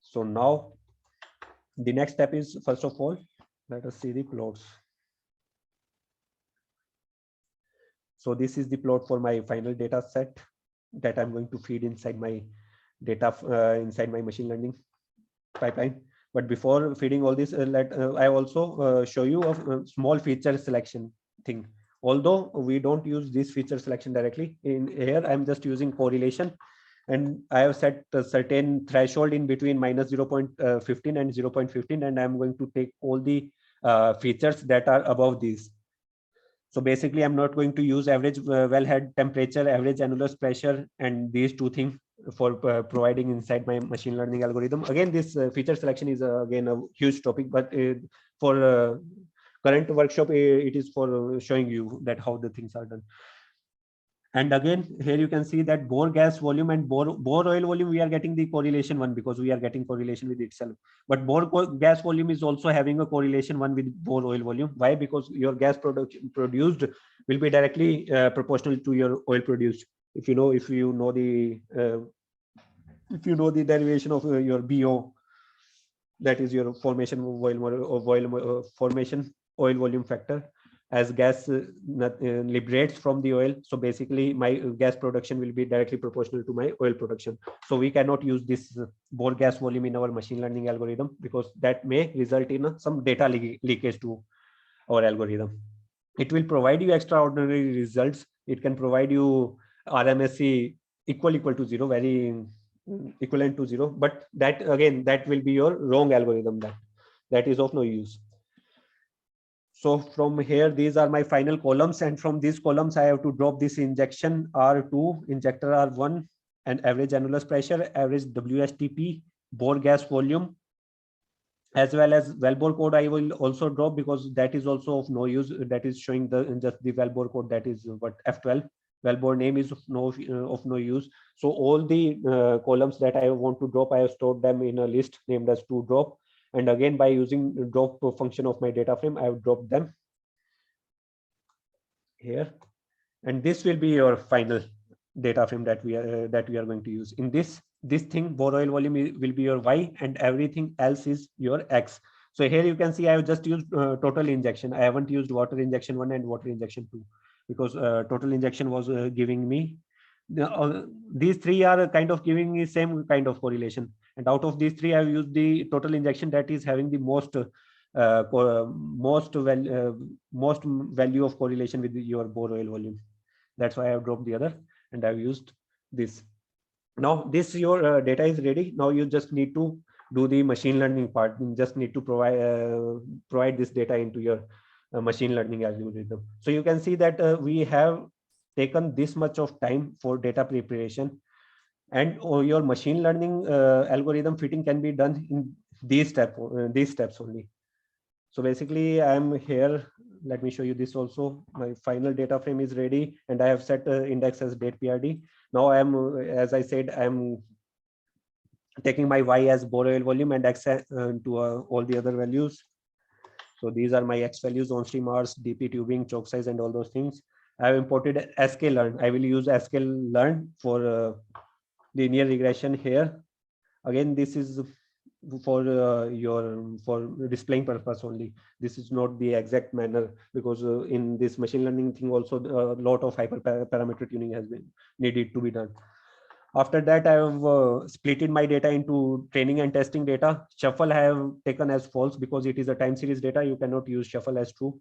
So now the next step is, first of all, let us see the plots. So this is the plot for my final data set. that I'm going to feed inside my data, inside my machine learning pipeline. But before feeding all this, I also show you a small feature selection thing. Although we don't use this feature selection directly in here, I'm just using correlation, and I have set a certain threshold in between minus 0.15 and 0.15, and I'm going to take all the features that are above these. So basically, I'm not going to use average wellhead temperature, average annulus pressure, and these two things for providing inside my machine learning algorithm. Again, this feature selection is again a huge topic, but for current workshop, it is for showing you that how the things are done. And again, here you can see that bore gas volume and bore oil volume, we are getting the correlation one because we are getting correlation with itself. But gas volume is also having a correlation one with bore oil volume. Why? Because your gas production produced will be directly proportional to your oil produced. If you know the derivation of your BO, that is your formation formation oil volume factor, as gas liberates from the oil. So basically my gas production will be directly proportional to my oil production. So we cannot use this bore gas volume in our machine learning algorithm because that may result in some data leakage to our algorithm. It will provide you extraordinary results. It can provide you RMSE equal to zero, very equivalent to zero, but that again, that will be your wrong algorithm. That is of no use. So from here, these are my final columns, and from these columns I have to drop this injection R2, injector R1, and average annulus pressure, average WSTP, bore gas volume, as well as wellbore code I will also drop because that is also of no use. That is showing just the wellbore code, that is what F12. Wellbore name is of no use. So all the columns that I want to drop, I have stored them in a list named as to drop. And again, by using the drop function of my data frame, I have dropped them here. And this will be your final data frame that we are going to use. In this thing, bore oil volume will be your Y, and everything else is your X. So here you can see I have just used total injection. I haven't used water injection 1 and water injection 2 because total injection was giving me these three are kind of giving me same kind of correlation. And out of these three, I have used the total injection that is having the most value of correlation with your bore oil volume. That's why I have dropped the other and I've used this. Now this your data is ready. Now you just need to do the machine learning part. You just need to provide this data into your machine learning algorithm. So you can see that we have taken this much of time for data preparation, and your machine learning algorithm fitting can be done in these steps only. So basically I'm here. Let me show you this also. My final data frame is ready and I have set index as date PRD. Now I am, as I said, I'm taking my Y as bore oil volume and X to all the other values. So these are my X values, on-stream hours, DP tubing, choke size, and all those things. I have imported sklearn. I will use sklearn for linear regression here. Again, this is for for displaying purpose only. This is not the exact manner because in this machine learning thing also a lot of hyperparameter tuning has been needed to be done. After that, I have splitted my data into training and testing data. Shuffle I have taken as false because it is a time series data. You cannot use shuffle as true.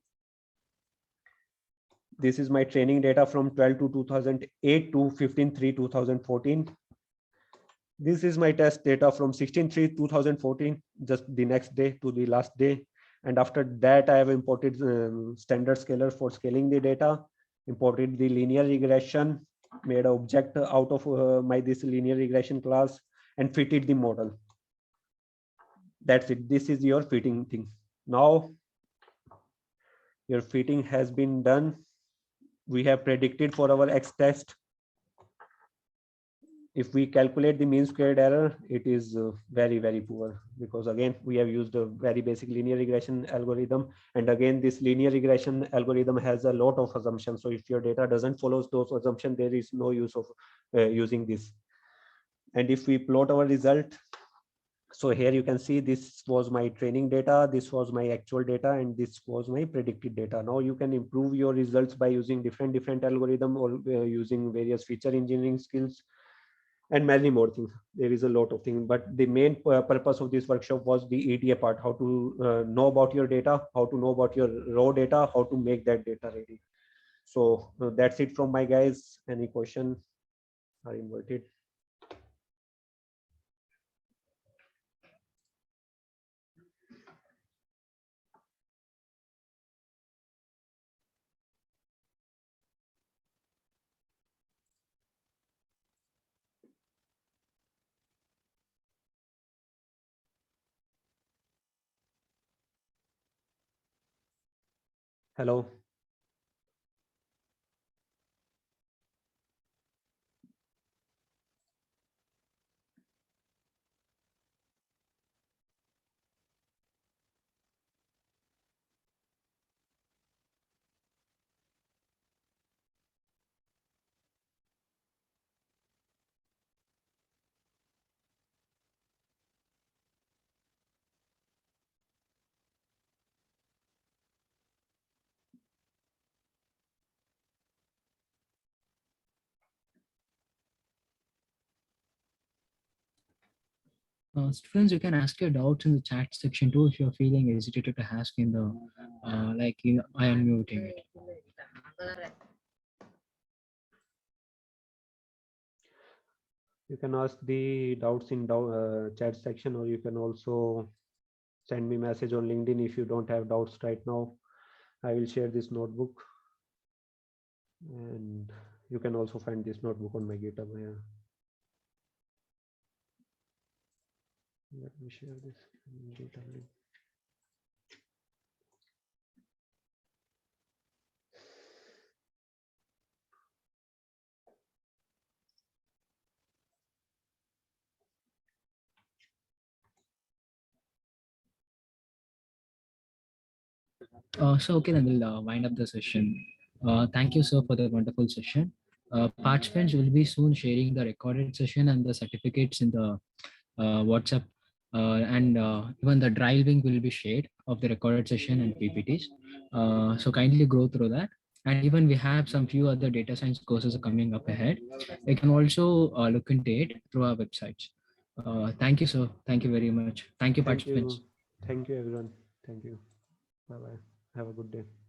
This is my training data from 12 to 2008 to 15/3/2014. This is my test data from 16/3/2014, just the next day to the last day. And after that, I have imported standard scaler for scaling the data, imported the linear regression, made an object out of this linear regression class, and fitted the model. That's it. This is your fitting thing. Now, your fitting has been done. We have predicted for our X test. If we calculate the mean squared error, it is very, very poor because again, we have used a very basic linear regression algorithm. And again, this linear regression algorithm has a lot of assumptions. So if your data doesn't follow those assumptions, there is no use of using this. And if we plot our result, So here you can see this was my training data, this was my actual data, and this was my predicted data. Now you can improve your results by using different algorithm, or using various feature engineering skills, and many more things. There is a lot of things, but the main purpose of this workshop was the EDA part: how to know about your data, how to know about your raw data, how to make that data ready. So that's it from my guys. Any question are invited. Hello. Students, you can ask your doubts in the chat section too if you're feeling hesitated to ask in the I am muting it. You can ask the doubts in chat section, or you can also send me message on LinkedIn if you don't have doubts right now. I will share this notebook, and you can also find this notebook on my GitHub. Yeah. Let me share this GitHub link. So okay, then we'll wind up the session. Thank you, sir, for the wonderful session. Participants will be soon sharing the recorded session and the certificates in the WhatsApp, and even the drive link will be shared of the recorded session and PPTs. So kindly go through that. And even we have some few other data science courses coming up ahead. You can also look into it through our websites. Thank you, sir. Thank you very much. Thank you, Thank participants. you. Thank you, everyone. Thank you. Bye bye. Have a good day.